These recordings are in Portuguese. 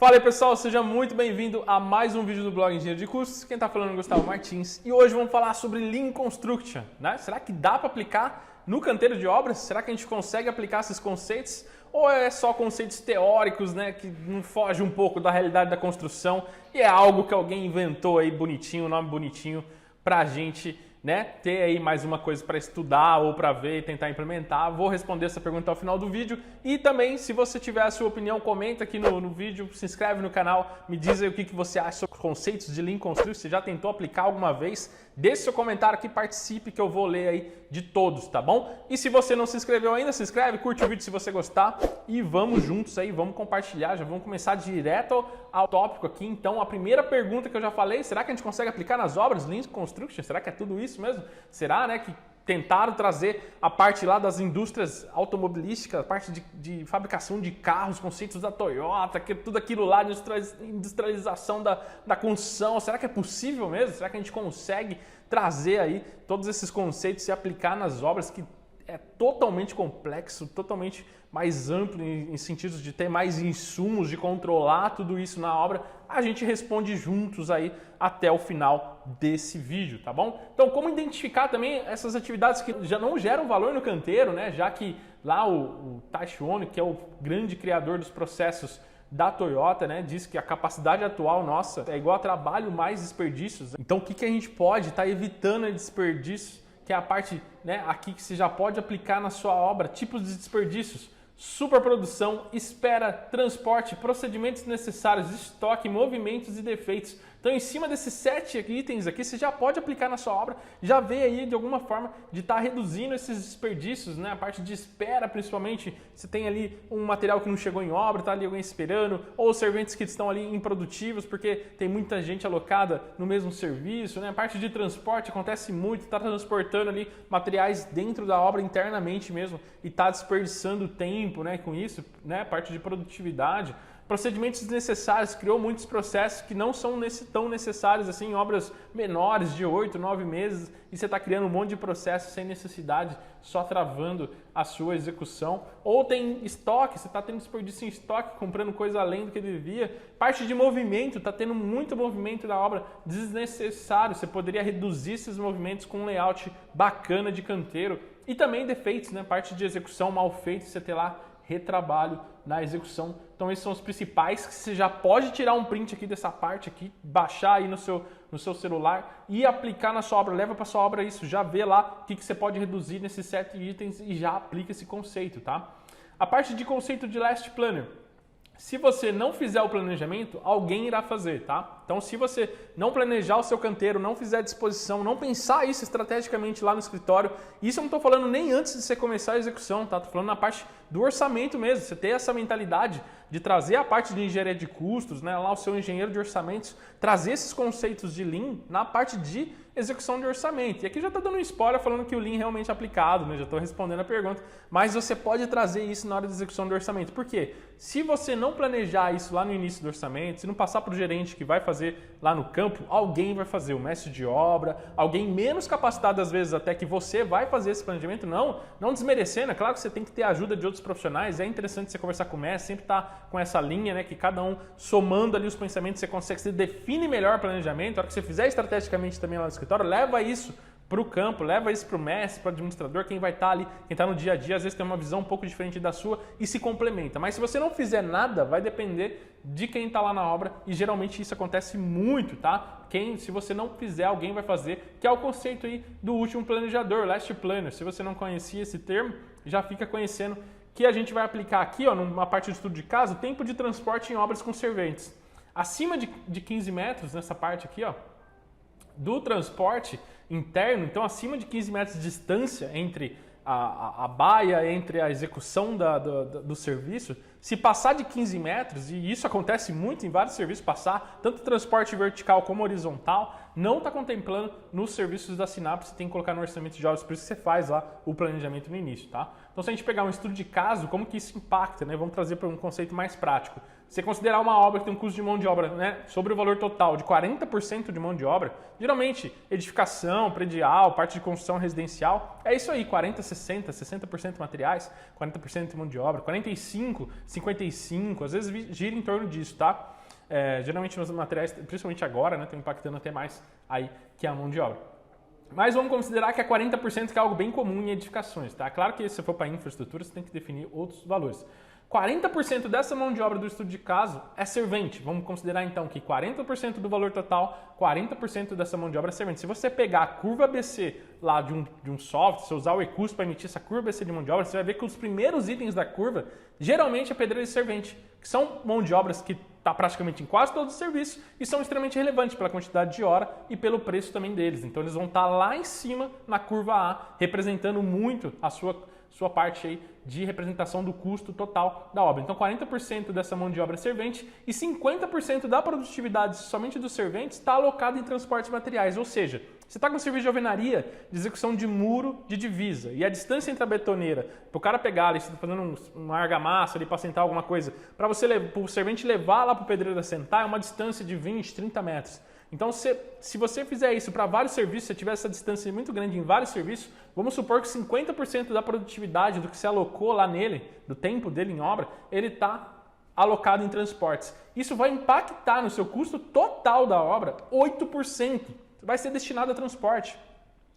Fala aí pessoal, seja muito bem-vindo a mais um vídeo do blog Engenheiro de Custos. Quem está falando é o Gustavo Martins e hoje vamos falar sobre Lean Construction, né? Será que dá para aplicar no canteiro de obras? Será que a gente consegue aplicar esses conceitos? Ou é só conceitos teóricos, né, que não fogem um pouco da realidade da construção e é algo que alguém inventou aí bonitinho, um nome bonitinho para a gente, né, ter aí mais uma coisa para estudar ou para ver e tentar implementar? Vou responder essa pergunta ao final do vídeo e também, se você tiver a sua opinião, comenta aqui no vídeo, se inscreve no canal, me diz aí o que você acha sobre conceitos de Lean Construction, se já tentou aplicar alguma vez, deixe seu comentário aqui, participe que eu vou ler aí de todos, tá bom? E se você não se inscreveu ainda, se inscreve, curte o vídeo se você gostar e vamos juntos aí, vamos compartilhar, já vamos começar direto ao tópico aqui. Então, a primeira pergunta que eu já falei, será que a gente consegue aplicar nas obras Lean Construction? Será que é tudo isso mesmo? Será, né, que tentaram trazer a parte lá das indústrias automobilísticas, a parte de fabricação de carros, conceitos da Toyota, tudo aquilo lá, industrialização da construção. Será que é possível mesmo? Será que a gente consegue trazer aí todos esses conceitos e aplicar nas obras, que é totalmente complexo, totalmente mais amplo em sentidos de ter mais insumos, de controlar tudo isso na obra? A gente responde juntos aí até o final desse vídeo, tá bom? Então, como identificar também essas atividades que já não geram valor no canteiro, né? Já que lá o Taishi Ohno, que é o grande criador dos processos da Toyota, né, diz que a capacidade atual nossa é igual a trabalho mais desperdícios. Então, o que a gente pode estar evitando desperdícios, que é a parte, né, aqui que você já pode aplicar na sua obra? Tipos de desperdícios: superprodução, espera, transporte, procedimentos necessários, estoque, movimentos e defeitos. Então, em cima desses 7 itens aqui, você já pode aplicar na sua obra, já vê aí de alguma forma de estar reduzindo esses desperdícios, né? A parte de espera, principalmente, você tem ali um material que não chegou em obra, está ali alguém esperando, ou serventes que estão ali improdutivos porque tem muita gente alocada no mesmo serviço, né? A parte de transporte acontece muito, está transportando ali materiais dentro da obra internamente mesmo e está desperdiçando tempo, né, com isso, né? A parte de produtividade. Procedimentos desnecessários, criou muitos processos que não são tão necessários assim em obras menores de 8, 9 meses e você está criando um monte de processos sem necessidade, só travando a sua execução. Ou tem estoque, você está tendo desperdício em estoque, comprando coisa além do que devia. Parte de movimento, está tendo muito movimento da obra desnecessário, você poderia reduzir esses movimentos com um layout bacana de canteiro. E também defeitos, né? Parte de execução mal feita, você ter lá retrabalho na execução. Então esses são os principais, que você já pode tirar um print aqui dessa parte aqui, baixar aí no seu celular e aplicar na sua obra. Leva para sua obra isso, já vê lá o que você pode reduzir nesses 7 itens e já aplica esse conceito, tá? A parte de conceito de Last Planner: se você não fizer o planejamento, alguém irá fazer, tá? Então, se você não planejar o seu canteiro, não fizer a disposição, não pensar isso estrategicamente lá no escritório, isso eu não estou falando nem antes de você começar a execução, tá? Estou falando na parte do orçamento mesmo, você ter essa mentalidade de trazer a parte de engenharia de custos, né? Lá o seu engenheiro de orçamentos, trazer esses conceitos de Lean na parte de execução de orçamento. E aqui já está dando um spoiler falando que o Lean realmente é aplicado, né? Já estou respondendo a pergunta, mas você pode trazer isso na hora da execução do orçamento. Por quê? Se você não planejar isso lá no início do orçamento, se não passar para o gerente que vai fazer lá no campo, alguém vai fazer, o mestre de obra, alguém menos capacitado às vezes até que você vai fazer esse planejamento. Não desmerecendo, é claro que você tem que ter a ajuda de outros profissionais, é interessante você conversar com o mestre, sempre estar com essa linha, né, que cada um somando ali os pensamentos, você define melhor o planejamento. A hora que você fizer estrategicamente também lá no escritório, leva isso para o campo, leva isso para o mestre, para o administrador, quem vai estar ali, quem está no dia a dia, às vezes tem uma visão um pouco diferente da sua e se complementa. Mas se você não fizer nada, vai depender de quem está lá na obra e geralmente isso acontece muito, tá? Se você não fizer, alguém vai fazer, que é o conceito aí do último planejador, Last Planner. Se você não conhecia esse termo, já fica conhecendo, que a gente vai aplicar aqui, ó, numa parte de estudo de caso, tempo de transporte em obras com serventes. Acima de 15 metros, nessa parte aqui, ó, do transporte interno, então acima de 15 metros de distância entre a baia, entre a execução do serviço, se passar de 15 metros, e isso acontece muito em vários serviços, passar tanto transporte vertical como horizontal, não está contemplando nos serviços da Synapse, você tem que colocar no orçamento de obras, por isso que você faz lá o planejamento no início, tá? Então, se a gente pegar um estudo de caso, como que isso impacta, né? Vamos trazer para um conceito mais prático. você considerar uma obra que tem um custo de mão de obra, né, sobre o valor total de 40% de mão de obra, geralmente edificação, predial, parte de construção residencial, é isso aí, 40, 60, 60% materiais, 40% de mão de obra, 45, 55, às vezes gira em torno disso, tá? Geralmente nos materiais, principalmente agora, né, estão impactando até mais aí que a mão de obra. Mas vamos considerar que é 40%, que é algo bem comum em edificações, tá? Claro que se for para infraestrutura, você tem que definir outros valores. 40% dessa mão de obra do estudo de caso é servente. Vamos considerar então que 40% do valor total, 40% dessa mão de obra é servente. Se você pegar a curva ABC lá de um software, se usar o eCusto para emitir essa curva ABC de mão de obra, você vai ver que os primeiros itens da curva geralmente é pedreiro e servente, que são mão de obras que está praticamente em quase todos os serviços e são extremamente relevantes pela quantidade de hora e pelo preço também deles. Então eles vão estar lá em cima na curva A, representando muito a sua parte aí de representação do custo total da obra. Então 40% dessa mão de obra é servente e 50% da produtividade somente dos serventes está alocado em transportes materiais, ou seja, você está com um serviço de alvenaria de execução de muro de divisa e a distância entre a betoneira, para o cara pegar ali, você está fazendo uma argamassa ali para assentar alguma coisa, para o servente levar lá para o pedreiro assentar, é uma distância de 20, 30 metros. Então, se você fizer isso para vários serviços, se tiver essa distância muito grande em vários serviços, vamos supor que 50% da produtividade do que se alocou lá nele, do tempo dele em obra, ele está alocado em transportes. Isso vai impactar no seu custo total da obra 8%. Vai ser destinado a transporte.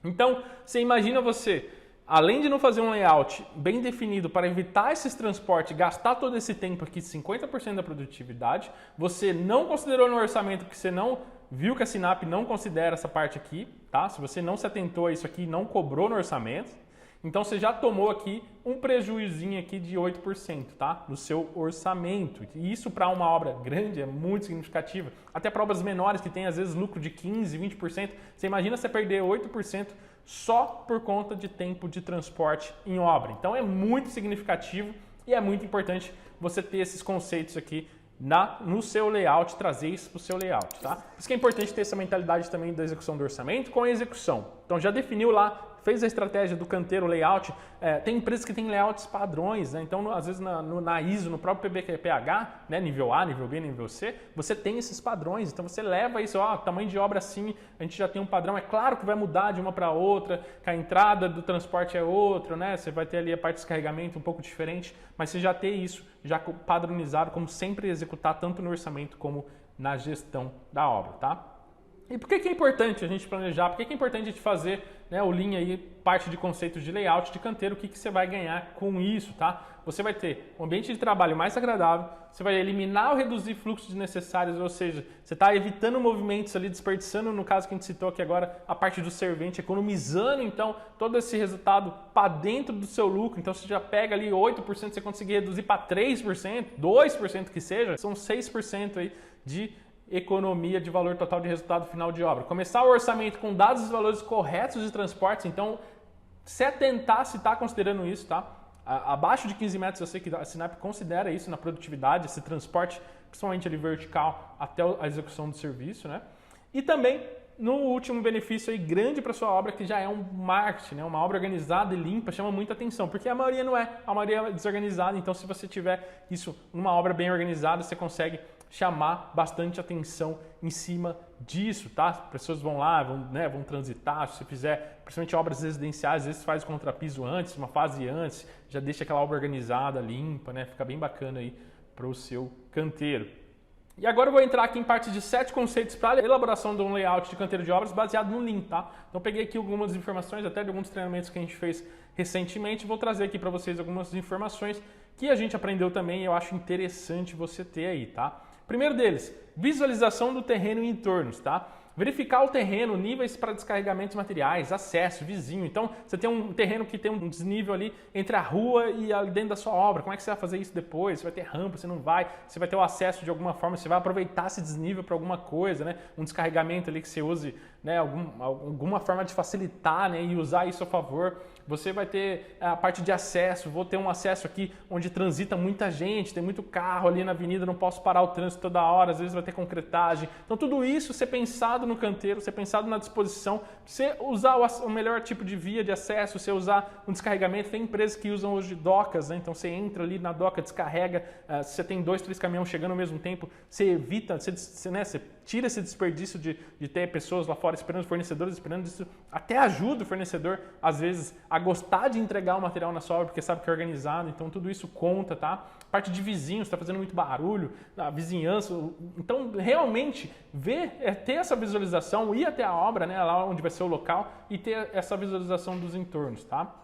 Então, você imagina você, além de não fazer um layout bem definido para evitar esses transportes, gastar todo esse tempo aqui, 50% da produtividade, você não considerou no orçamento porque você não viu que a Sinap não considera essa parte aqui, tá? Se você não se atentou a isso aqui, não cobrou no orçamento, então você já tomou aqui um prejuízinho aqui de 8%, tá? No seu orçamento. E isso para uma obra grande é muito significativo. Até para obras menores que tem às vezes lucro de 15%, 20%. Você imagina você perder 8% só por conta de tempo de transporte em obra. Então é muito significativo e é muito importante você ter esses conceitos aqui no seu layout, trazer isso para o seu layout, tá? Por isso que é importante ter essa mentalidade também da execução do orçamento com a execução. Então já definiu lá, fez a estratégia do canteiro, layout, tem empresas que têm layouts padrões, né? Então às vezes na ISO, no próprio PBQPH, né? Nível A, nível B, nível C, você tem esses padrões, então você leva isso, tamanho de obra assim, a gente já tem um padrão, é claro que vai mudar de uma para outra, que a entrada do transporte é outra, né? Você vai ter ali a parte de descarregamento um pouco diferente, mas você já tem isso já padronizado, como sempre executar tanto no orçamento como na gestão da obra, tá? E por que é importante a gente planejar? Por que é importante a gente fazer, né, o Lean aí, parte de conceitos de layout de canteiro? O que você vai ganhar com isso, tá? Você vai ter um ambiente de trabalho mais agradável, você vai eliminar ou reduzir fluxos desnecessários, ou seja, você está evitando movimentos ali, desperdiçando, no caso que a gente citou aqui agora, a parte do servente, economizando, então, todo esse resultado para dentro do seu lucro. Então, você já pega ali 8%, você conseguir reduzir para 3%, 2% que seja, são 6% aí de economia de valor total de resultado final de obra. Começar o orçamento com dados e valores corretos de transportes, então se atentar se está considerando isso, tá? Abaixo de 15 metros eu sei que a Sinap considera isso na produtividade, esse transporte, principalmente ali vertical, até a execução do serviço, né? E também no último benefício aí grande para sua obra, que já é um marketing, né? Uma obra organizada e limpa, chama muita atenção, porque a maioria não é, a maioria é desorganizada, então se você tiver isso numa obra bem organizada, você consegue chamar bastante atenção em cima disso, tá? As pessoas vão lá, vão transitar, se você fizer, principalmente obras residenciais, às vezes faz o contrapiso antes, uma fase antes, já deixa aquela obra organizada, limpa, né? Fica bem bacana aí para o seu canteiro. E agora eu vou entrar aqui em parte de 7 conceitos para a elaboração de um layout de canteiro de obras baseado no Lean, tá? Então eu peguei aqui algumas informações, até de alguns treinamentos que a gente fez recentemente, vou trazer aqui para vocês algumas informações que a gente aprendeu também e eu acho interessante você ter aí, tá? Primeiro deles, visualização do terreno e entornos, tá? Verificar o terreno, níveis para descarregamentos materiais, acesso, vizinho. Então, você tem um terreno que tem um desnível ali entre a rua e ali dentro da sua obra. Como é que você vai fazer isso depois? Você vai ter rampa, você não vai? Você vai ter o acesso de alguma forma, você vai aproveitar esse desnível para alguma coisa, né? Um descarregamento ali que você use, né? Alguma forma de facilitar, né? E usar isso a favor. Você vai ter a parte de acesso, vou ter um acesso aqui onde transita muita gente, tem muito carro ali na avenida, não posso parar o trânsito toda hora, às vezes vai ter concretagem. Então tudo isso ser pensado no canteiro, você pensado na disposição, você usar o melhor tipo de via de acesso, você usar um descarregamento. Tem empresas que usam hoje docas, né? Então você entra ali na doca, descarrega, se você tem 2, 3 caminhões chegando ao mesmo tempo, você evita, você tira esse desperdício de ter pessoas lá fora esperando, fornecedores esperando. Isso até ajuda o fornecedor, às vezes, a gostar de entregar o material na sua obra, porque sabe que é organizado, então tudo isso conta, tá? Parte de vizinhos, está fazendo muito barulho, a vizinhança. Então, realmente, ter essa visualização, ir até a obra, né, lá onde vai ser o local, e ter essa visualização dos entornos, tá?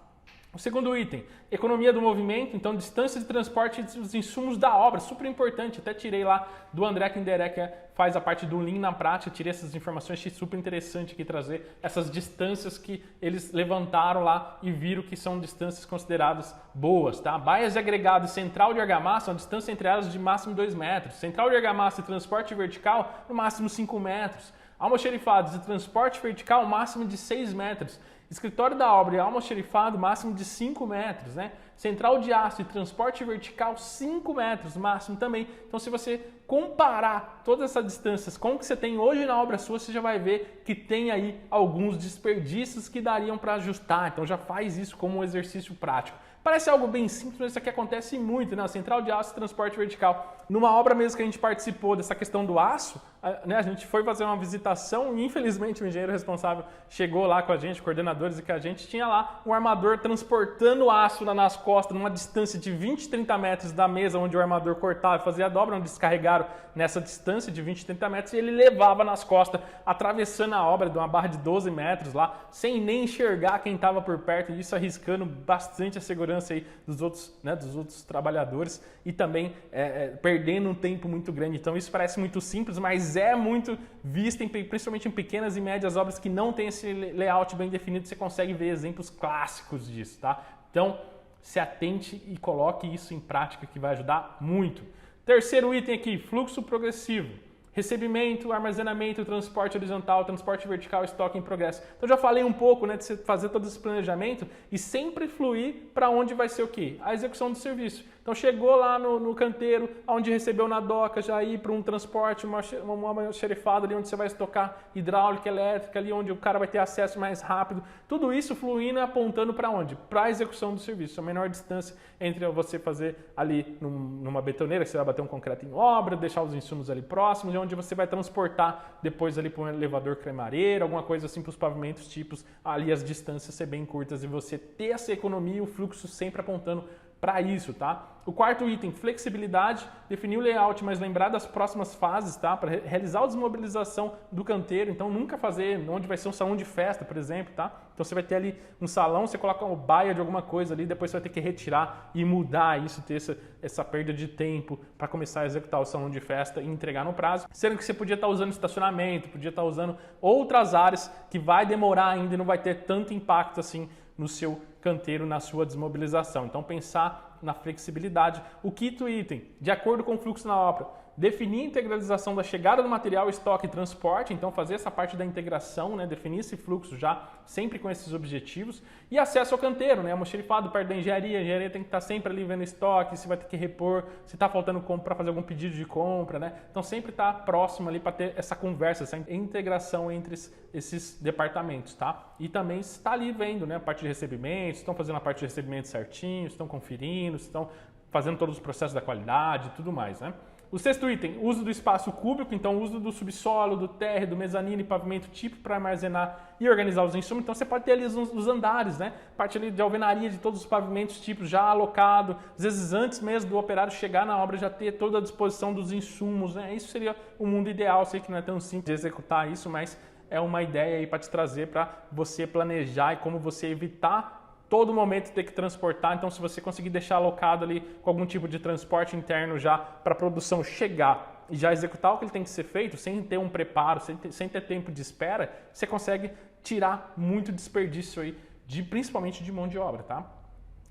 O segundo item, economia do movimento, então distância de transporte dos insumos da obra, super importante. Até tirei lá do André Kinderé, que faz a parte do Lean na prática, tirei essas informações, achei super interessante aqui trazer essas distâncias que eles levantaram lá e viram que são distâncias consideradas boas, tá? Baias de agregado e central de argamassa, a distância entre elas de máximo 2 metros. Central de argamassa e transporte vertical, no máximo 5 metros. Almoxerifados e transporte vertical, máximo de 6 metros. Escritório da obra e almoxerifado, máximo de 5 metros, né? Central de aço e transporte vertical, 5 metros, máximo também. Então, se você comparar todas essas distâncias com o que você tem hoje na obra sua, você já vai ver que tem aí alguns desperdícios que dariam para ajustar. Então, já faz isso como um exercício prático. Parece algo bem simples, mas isso aqui acontece muito, né? Central de aço e transporte vertical. Numa obra mesmo que a gente participou dessa questão do aço, né? A gente foi fazer uma visitação e, infelizmente, o engenheiro responsável chegou lá com a gente, coordenadores, e que a gente tinha lá um armador transportando aço nas costas, numa distância de 20, 30 metros da mesa onde o armador cortava e fazia a dobra, onde descarregaram nessa distância de 20, 30 metros, e ele levava nas costas, atravessando a obra de uma barra de 12 metros lá, sem nem enxergar quem estava por perto, e isso arriscando bastante a segurança aí dos outros trabalhadores, e também perdendo um tempo muito grande. Então isso parece muito simples, mas é muito visto, principalmente em pequenas e médias obras que não tem esse layout bem definido. Você consegue ver exemplos clássicos disso, tá? Então se atente e coloque isso em prática, que vai ajudar muito. Terceiro item aqui, fluxo progressivo. Recebimento, armazenamento, transporte horizontal, transporte vertical, estoque em progresso. Então já falei um pouco, né, de você fazer todo esse planejamento e sempre fluir para onde vai ser o quê? A execução do serviço. Então chegou lá no canteiro, onde recebeu na doca, já ir para um transporte, uma xerifada ali onde você vai estocar hidráulica, elétrica, ali onde o cara vai ter acesso mais rápido. Tudo isso fluindo e apontando para onde? Para a execução do serviço. A menor distância entre você fazer ali numa betoneira, que você vai bater um concreto em obra, deixar os insumos ali próximos, e onde você vai transportar depois ali para um elevador cremareiro, alguma coisa assim para os pavimentos tipos, ali as distâncias ser bem curtas e você ter essa economia e o fluxo sempre apontando para isso, tá? O quarto item, flexibilidade, definir o layout, mas lembrar das próximas fases, tá? Para realizar a desmobilização do canteiro, então nunca fazer onde vai ser um salão de festa, por exemplo, tá? Então você vai ter ali um salão, você coloca uma baia de alguma coisa ali, depois você vai ter que retirar e mudar isso, ter essa perda de tempo para começar a executar o salão de festa e entregar no prazo. Sendo que você podia estar usando estacionamento, podia estar usando outras áreas que vai demorar ainda e não vai ter tanto impacto assim no seu canteiro, na sua desmobilização. Então pensar na flexibilidade. O quinto item, de acordo com o fluxo na obra, definir a integralização da chegada do material, estoque e transporte, então fazer essa parte da integração, né? Definir esse fluxo já sempre com esses objetivos. E acesso ao canteiro, né? Almoxerifado perto da engenharia, a engenharia tem que estar sempre ali vendo estoque, se vai ter que repor, se está faltando para fazer algum pedido de compra, né? Então sempre estar próximo ali para ter essa conversa, essa integração entre esses departamentos, tá? E também está ali vendo, né? A parte de recebimentos, estão fazendo a parte de recebimento certinho, estão conferindo, estão fazendo todos os processos da qualidade e tudo mais, né? O sexto item, uso do espaço cúbico, então uso do subsolo, do térreo, do mezanino e pavimento tipo para armazenar e organizar os insumos. Então você pode ter ali os andares, né? Parte ali de alvenaria de todos os pavimentos tipos já alocado. Às vezes antes mesmo do operário chegar na obra já ter toda a disposição dos insumos, né? Isso seria o mundo ideal. Sei que não é tão simples de executar isso, mas é uma ideia aí para te trazer para você planejar e como você evitar todo momento ter que transportar. Então se você conseguir deixar alocado ali com algum tipo de transporte interno já para a produção chegar e já executar o que ele tem que ser feito, sem ter um preparo, sem ter tempo de espera, você consegue tirar muito desperdício aí, principalmente de mão de obra, tá?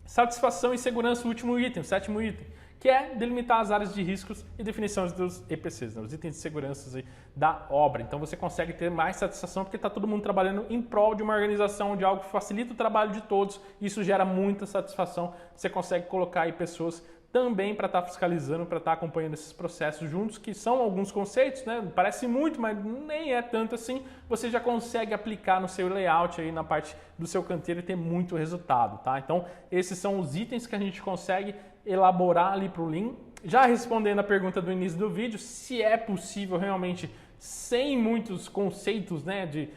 Satisfação e segurança, o último item, o sétimo item, que é delimitar as áreas de riscos e definições dos EPCs, né, os itens de segurança aí da obra. Então você consegue ter mais satisfação porque está todo mundo trabalhando em prol de uma organização, de algo que facilita o trabalho de todos. Isso gera muita satisfação. Você consegue colocar aí pessoas também para estar fiscalizando, para estar acompanhando esses processos juntos, que são alguns conceitos, né? Parece muito, mas nem é tanto assim. Você já consegue aplicar no seu layout aí na parte do seu canteiro e ter muito resultado, tá? Então, esses são os itens que a gente consegue elaborar ali para o Lean. Já respondendo a pergunta do início do vídeo, se é possível realmente, sem muitos conceitos, né, de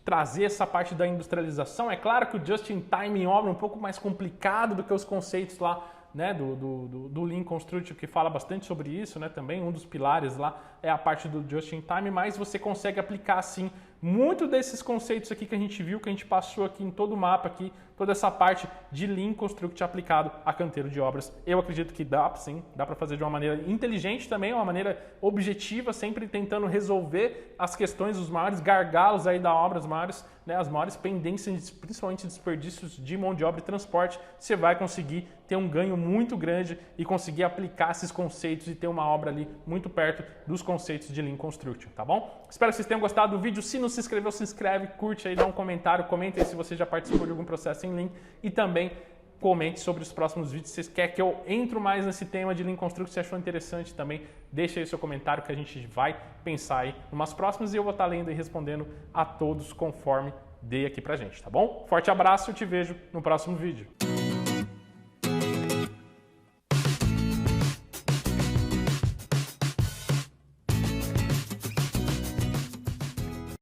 trazer essa parte da industrialização. É claro que o Just-in-Time em obra é um pouco mais complicado do que os conceitos lá, né, do Lean Construction, que fala bastante sobre isso, né, também um dos pilares lá é a parte do Just-in-Time, mas você consegue aplicar sim muito desses conceitos aqui que a gente viu, que a gente passou aqui em todo o mapa aqui, toda essa parte de Lean Construction aplicado a canteiro de obras. Eu acredito que dá sim, dá para fazer de uma maneira inteligente também, uma maneira objetiva, sempre tentando resolver as questões, os maiores gargalos aí da obra, as maiores pendências, principalmente desperdícios de mão de obra e transporte. Você vai conseguir ter um ganho muito grande e conseguir aplicar esses conceitos e ter uma obra ali muito perto dos conceitos de Lean Construction, tá bom? Espero que vocês tenham gostado do vídeo. Se não se inscreveu, se inscreve, curte aí, dá um comentário, comenta aí se você já participou de algum processo em Lean e também comente sobre os próximos vídeos. Se vocês querem que eu entre mais nesse tema de Lean Construction, se achou interessante também, deixa aí seu comentário que a gente vai pensar aí em umas próximas e eu vou estar lendo e respondendo a todos conforme dei aqui pra gente, tá bom? Forte abraço, eu te vejo no próximo vídeo.